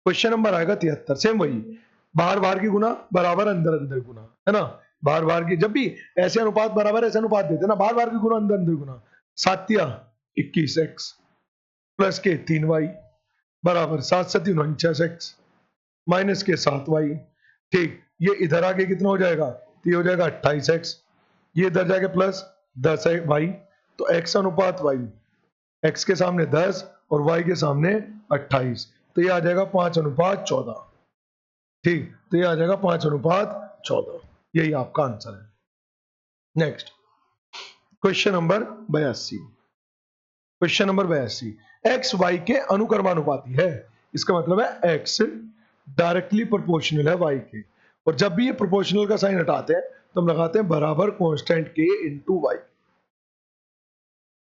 क्वेश्चन नंबर आएगा 73, सेम वही, बाहर बाहर की गुना बराबर अंदर अंदर गुना, है ना। बाहर बाहर की जब भी ऐसे अनुपात बराबर ऐसे अनुपात देते हैं ना, बाहर बाहर की गुना अंदर अंदर गुना, 7 या 21x प्लस के 3y बराबर 7 7 49x माइनस के 7y। ठीक, ये इधर आके कितना हो जाएगा, तो ये हो जाएगा 28x, ये इधर जाके प्लस 10y, तो x अनुपात y, x के सामने 10 और y के सामने 28, तो ये आ जाएगा 5:14। ठीक, तो ये आ जाएगा 5:14, यही आपका आंसर है। Next question number 82, question number 82, x y के अनुक्रमानुपाती है। इसका मतलब है x डायरेक्टली प्रोपोर्शनल है y के, और जब भी ये प्रोपोर्शनल का साइन हटाते हैं तो हम लगाते हैं बराबर constant k into Y.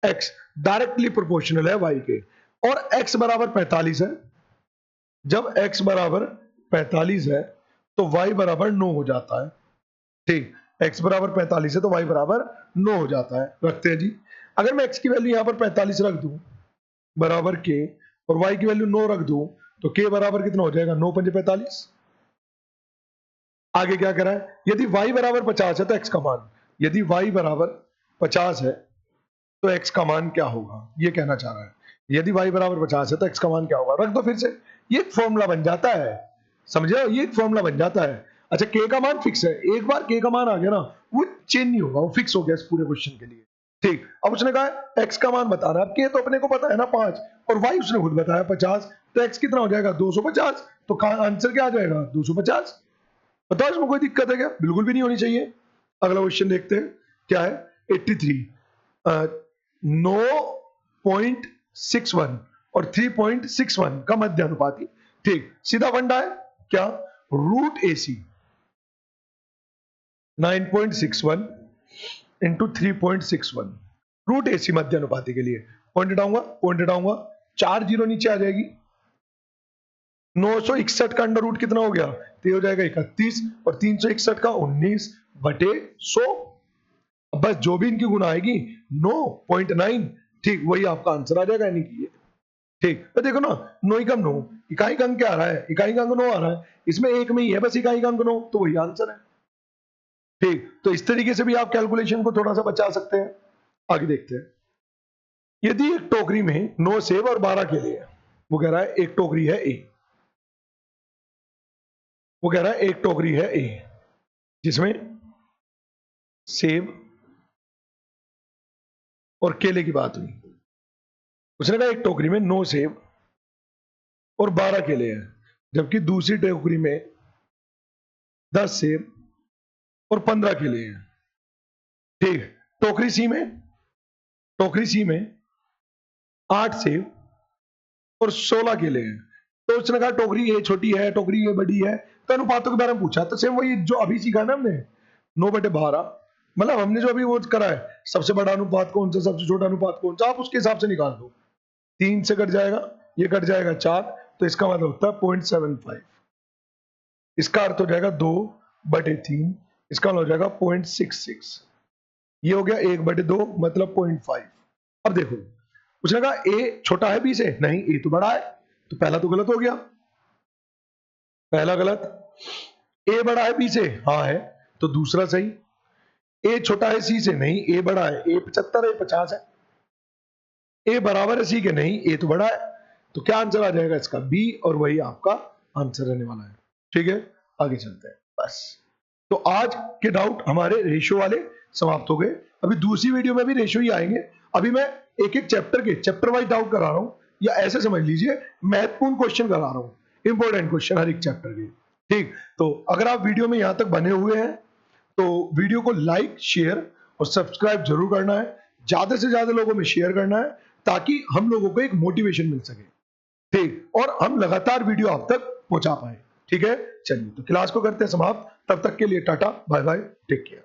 x directly proportional है y के, और x बराबर 45 है। जब x बराबर 45 है तो y बराबर 9 हो जाता है। ठीक, x बराबर 45 है तो y बराबर 9 हो जाता है। रखते हैं जी, अगर मैं x की वैल्यू यहां पर 45 रख दूं बराबर k, और y की वैल्यू 9 रख दूं तो k बराबर कितना हो जाएगा, 9 पंजे 45। आगे क्या करा है, यदि y बराबर 50 है तो x का मान, यदि y बराबर 50 है तो x का मान क्या होगा, ये कहना चाह रहा है। यदि y बराबर 50 है तो x का मान क्या होगा, रख दो फिर से, ये एक फॉर्मूला बन जाता है, समझे, ये एक फॉर्मूला बन जाता है। अच्छा, k का मान फिक्स है, एक बार k का मान आ गया ना वो चेंज नहीं होगा, वो फिक्स हो गया इस पूरे क्वेश्चन के लिए। ठीक, अब उसने कहा x का मान बताना, अब k तो अपने को पता है ना 5, और y उसने खुद बताया 50, तो x कितना हो जाएगा 250, तो आंसर क्या आ जाएगा 250। बताओ इसमें कोई दिक्कत है क्या, बिल्कुल भी नहीं होनी चाहिए। अगला क्वेश्चन देखते हैं क्या है, 83 9.61 और 3.61 का मध्य अनुपाती। ठीक, सीधा फंडा है क्या, root AC 9.61 into 3.61, root AC मध्य अनुपाती के लिए पॉइंट हटाऊंगा 4 जीरो नीचे आ जाएगी। 961 का अंडर रूट कितना हो गया, तो हो जाएगा 31, और 361 का 19/100। बस जो भी इनकी गुना आएगी 9.9, ठीक वही आपका आंसर आ जाएगा, यानी कि ये। ठीक, तो देखो ना, 9 कम 9, इकाई का अंक क्या आ रहा है, इकाई का अंक 9 आ रहा है, इसमें एक में ही है बस इकाई का अंक 9, तो वही आंसर है। ठीक, तो इस तरीके से भी आप कैलकुलेशन को थोड़ा सा बचा सकते हैं। आगे देखते हैं, यदि एक टोकरी में 9 सेब और 12 केले हैं, वो कह रहा है एक टोकरी है ए, वो कह रहा है एक टोकरी है ए जिसमें सेब और केले की बात हुई। उसने कहा एक टोकरी में 9 सेब और 12 केले हैं, जबकि दूसरी टोकरी में 10 सेब और 15 केले हैं। ठीक, टोकरी सी में 8 सेब और 16 केले हैं। तो उसने कहा टोकरी ए छोटी है, टोकरी ए बड़ी है, तो अनुपातों के बारे में पूछा, तो सेम वही जो अभी सीखा ना हमने 9/12, मतलब हमने जो अभी वो करा है, सबसे बड़ा अनुपात कौन सा, सबसे छोटा अनुपात कौन सा, आप उसके हिसाब से निकाल दो। 3 से कट जाएगा, ये कट जाएगा 4, तो इसका मतलब होता है 0.75, इसका अर्थ हो जाएगा 2/3, इसका मतलब हो जाएगा 0.66, ये हो गया 1/2 मतलब 0.5। अब देखो, उसने कहा ए छोटा है बी से, नहीं ए तो बड़ा है, तो पहला तो गलत हो गया, पहला गलत। ए बड़ा है बी से, हाँ है, तो दूसरा सही। ए छोटा है सी से, नहीं ए बड़ा है, ए 75 है, 50 है। ए बराबर है सी के, नहीं ए तो बड़ा है, तो क्या आंसर आ जाएगा इसका, बी, और वही आपका आंसर रहने वाला है। ठीक है, आगे चलते हैं बस। तो आज के डाउट हमारे रेशियो वाले समाप्त हो गए, अभी दूसरी वीडियो में भी रेशियो ही आएंगे। अभी मैं एक एक चैप्टर वाइज डाउट करा रहा हूं, या ऐसे समझ लीजिए महत्वपूर्ण क्वेश्चन करा रहा हूं, इंपॉर्टेंट क्वेश्चन हर एक चैप्टर के। ठीक, तो अगर आप वीडियो में यहां तक बने हुए हैं तो वीडियो को लाइक, शेयर और सब्सक्राइब जरूर करना है, ज्यादा से ज्यादा लोगों में शेयर करना है, ताकि हम लोगों को एक मोटिवेशन मिल सके। ठीक, और हम लगातार वीडियो आप तक पहुंचा पाए। ठीक है, चलिए तो क्लास को करते हैं समाप्त, तब तक के लिए टाटा बाय बाय, टेक केयर।